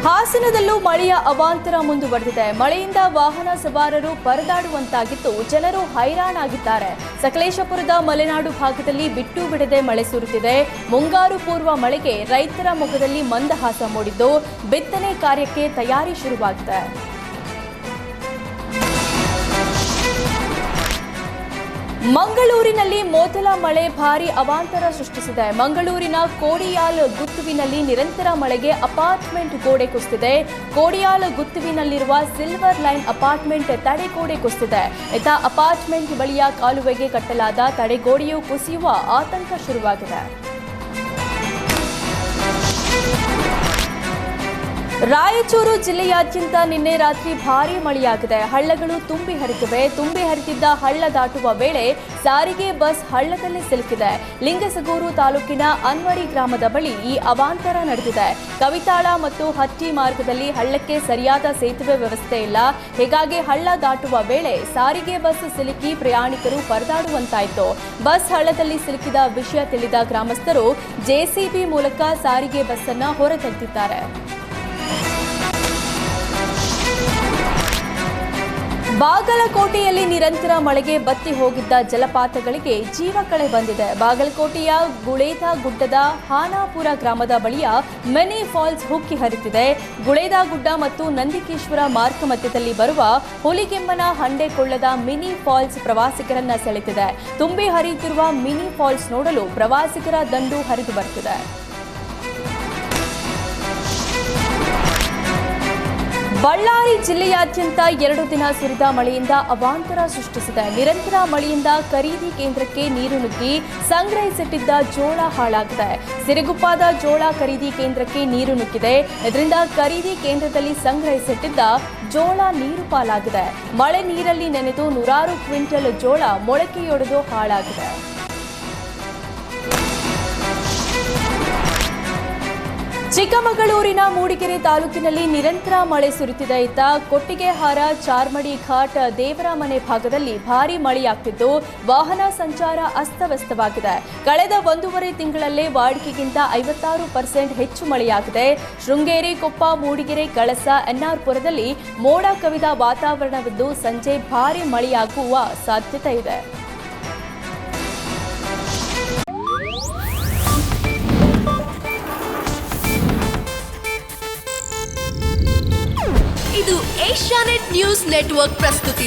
ಹಾಸನದಲ್ಲೂ ಮಳೆಯ ಅವಾಂತರ ಮುಂದುವರೆದಿದೆ. ಮಳೆಯಿಂದ ವಾಹನ ಸವಾರರು ಪರದಾಡುವಂತಾಗಿದ್ದು ಜನರು ಹೈರಾಣಾಗಿದ್ದಾರೆ. ಸಕಲೇಶಪುರದ ಮಲೆನಾಡು ಭಾಗದಲ್ಲಿ ಬಿಟ್ಟು ಬಿಡದೆ ಮಳೆ ಸುರಿಯುತ್ತಿದೆ. ಮುಂಗಾರು ಪೂರ್ವ ಮಳೆಗೆ ರೈತರ ಮುಖದಲ್ಲಿ ಮಂದಹಾಸ ಮೂಡಿದ್ದು ಬಿತ್ತನೆ ಕಾರ್ಯಕ್ಕೆ ತಯಾರಿ ಶುರುವಾಗಿದೆ. ಮಂಗಳೂರಿನಲ್ಲಿ ಮೊದಲ ಮಳೆ ಭಾರೀ ಅವಾಂತರ ಸೃಷ್ಟಿಸಿದೆ. ಮಂಗಳೂರಿನ ಕೋಡಿಯಾಲ್ ಗುತ್ತುವಿನಲ್ಲಿ ನಿರಂತರ ಮಳೆಗೆ ಅಪಾರ್ಟ್ಮೆಂಟ್ ಗೋಡೆ ಕುಸಿದಿದೆ. ಕೋಡಿಯಾಲ್ ಗುತ್ತುವಿನಲ್ಲಿರುವ ಸಿಲ್ವರ್ ಲೈನ್ ಅಪಾರ್ಟ್ಮೆಂಟ್ ತಡೆಗೋಡೆ ಕುಸಿದಿದೆ. ಇತ್ತ ಅಪಾರ್ಟ್ಮೆಂಟ್ ಬಳಿಯ ಕಾಲುವೆಗೆ ಕಟ್ಟಲಾದ ತಡೆಗೋಡೆಯು ಕುಸಿಯುವ ಆತಂಕ ಶುರುವಾಗಿದೆ. ರಾಯಚೂರು ಜಿಲ್ಲೆಯಾದ್ಯಂತ ನಿನ್ನೆ ರಾತ್ರಿ ಭಾರೀ ಮಳೆಯಾಗಿದೆ. ಹಳ್ಳಗಳು ತುಂಬಿ ಹರಿದಿವೆ. ತುಂಬಿ ಹರಿದಿದ್ದ ಹಳ್ಳ ದಾಟುವ ವೇಳೆ ಸಾರಿಗೆ ಬಸ್ ಹಳ್ಳದಲ್ಲಿ ಸಿಲುಕಿದೆ. ಲಿಂಗಸಗೂರು ತಾಲೂಕಿನ ಅನ್ವಡಿ ಗ್ರಾಮದ ಬಳಿ ಈ ಅವಾಂತರ ನಡೆದಿದೆ. ಕವಿತಾಳ ಮತ್ತು ಹಟ್ಟಿ ಮಾರ್ಗದಲ್ಲಿ ಹಳ್ಳಕ್ಕೆ ಸರಿಯಾದ ಸೇತುವೆ ವ್ಯವಸ್ಥೆ ಇಲ್ಲ. ಹೀಗಾಗಿ ಹಳ್ಳ ದಾಟುವ ವೇಳೆ ಸಾರಿಗೆ ಬಸ್ ಸಿಲುಕಿ ಪ್ರಯಾಣಿಕರು ಪರದಾಡುವಂತಾಯಿತು. ಬಸ್ ಹಳ್ಳದಲ್ಲಿ ಸಿಲುಕಿದ ವಿಷಯ ತಿಳಿದ ಗ್ರಾಮಸ್ಥರು ಜೆಸಿಬಿ ಮೂಲಕ ಸಾರಿಗೆ ಬಸ್ ಅನ್ನು ಹೊರತೆಗೆದಿದ್ದಾರೆ. ಬಾಗಲಕೋಟೆಯಲ್ಲಿ ನಿರಂತರ ಮಳೆಗೆ ಬತ್ತಿ ಹೋಗಿದ್ದ ಜಲಪಾತಗಳಿಗೆ ಜೀವ ಕಳೆ ಬಂದಿದೆ. ಬಾಗಲಕೋಟೆಯ ಗುಳೇದ ಗುಡ್ಡದ ಹಾನಾಪುರ ಗ್ರಾಮದ ಬಳಿಯ ಮಿನಿ ಫಾಲ್ಸ್ ಹುಕ್ಕಿ ಹರಿತಿದೆ. ಗುಳೇದ ಗುಡ್ಡ ಮತ್ತು ನಂದಿಕೇಶ್ವರ ಮಾರ್ಗ ಮಧ್ಯದಲ್ಲಿ ಬರುವ ಹುಲಿಗೆಮ್ಮನ ಹಂಡೆಕೊಳ್ಳದ ಮಿನಿ ಫಾಲ್ಸ್ ಪ್ರವಾಸಿಗರನ್ನ ಸೆಳೆತಿದೆ. ತುಂಬಿ ಹರಿಯುತ್ತಿರುವ ಮಿನಿ ಫಾಲ್ಸ್ ನೋಡಲು ಪ್ರವಾಸಿಗರ ದಂಡು ಹರಿದು ಬರ್ತಿದೆ. ಬಳ್ಳಾರಿ ಜಿಲ್ಲೆಯಾದ್ಯಂತ 2 ದಿನ ಸುರಿದ ಮಳೆಯಿಂದ ಅವಾಂತರ ಸೃಷ್ಟಿಸಿದೆ. ನಿರಂತರ ಮಳೆಯಿಂದ ಖರೀದಿ ಕೇಂದ್ರಕ್ಕೆ ನೀರು ನುಗ್ಗಿ ಸಂಗ್ರಹಿಸಿಟ್ಟಿದ್ದ ಜೋಳ ಹಾಳಾಗಿದೆ. ಸಿರಿಗುಪ್ಪದ ಜೋಳ ಖರೀದಿ ಕೇಂದ್ರಕ್ಕೆ ನೀರು ನುಗ್ಗಿದೆ. ಇದರಿಂದ ಖರೀದಿ ಕೇಂದ್ರದಲ್ಲಿ ಸಂಗ್ರಹಿಸಿಟ್ಟಿದ್ದ ಜೋಳ ನೀರು ಪಾಲಾಗಿದೆ. ಮಳೆ ನೀರಲ್ಲಿ ನೆನೆದು 100 ಕ್ವಿಂಟಲ್ ಜೋಳ ಮೊಳಕೆಯೊಡೆದು ಹಾಳಾಗಿದೆ. ಚಿಕ್ಕಮಗಳೂರಿನ ಮೂಡಿಗೆರೆ ತಾಲೂಕಿನಲ್ಲಿ ನಿರಂತರ ಮಳೆ ಸುರಿಯುತ್ತಿದೆ. ಇತ್ತ ಕೊಟ್ಟಿಗೆಹಾರ, ಚಾರ್ಮಡಿ ಘಾಟ್, ದೇವರಮನೆ ಭಾಗದಲ್ಲಿ ಭಾರೀ ಮಳೆಯಾಗ್ತಿದ್ದು ವಾಹನ ಸಂಚಾರ ಅಸ್ತವ್ಯಸ್ತವಾಗಿದೆ. ಕಳೆದ 1.5 ತಿಂಗಳಲ್ಲೇ ವಾಡಿಕೆಗಿಂತ 56% ಹೆಚ್ಚು ಮಳೆಯಾಗಿದೆ. ಶೃಂಗೇರಿ, ಕೊಪ್ಪ, ಮೂಡಿಗೆರೆ, ಕಳಸ, ಎನ್ಆರ್ಪುರದಲ್ಲಿ ಮೋಡ ಕವಿದ ವಾತಾವರಣವಿದ್ದು ಸಂಜೆ ಭಾರೀ ಮಳೆಯಾಗುವ ಸಾಧ್ಯತೆ ಇದೆ. ಇದು ಏಷ್ಯಾನೆಟ್ ನ್ಯೂಸ್ ನೆಟ್ವರ್ಕ್ ಪ್ರಸ್ತುತಿ.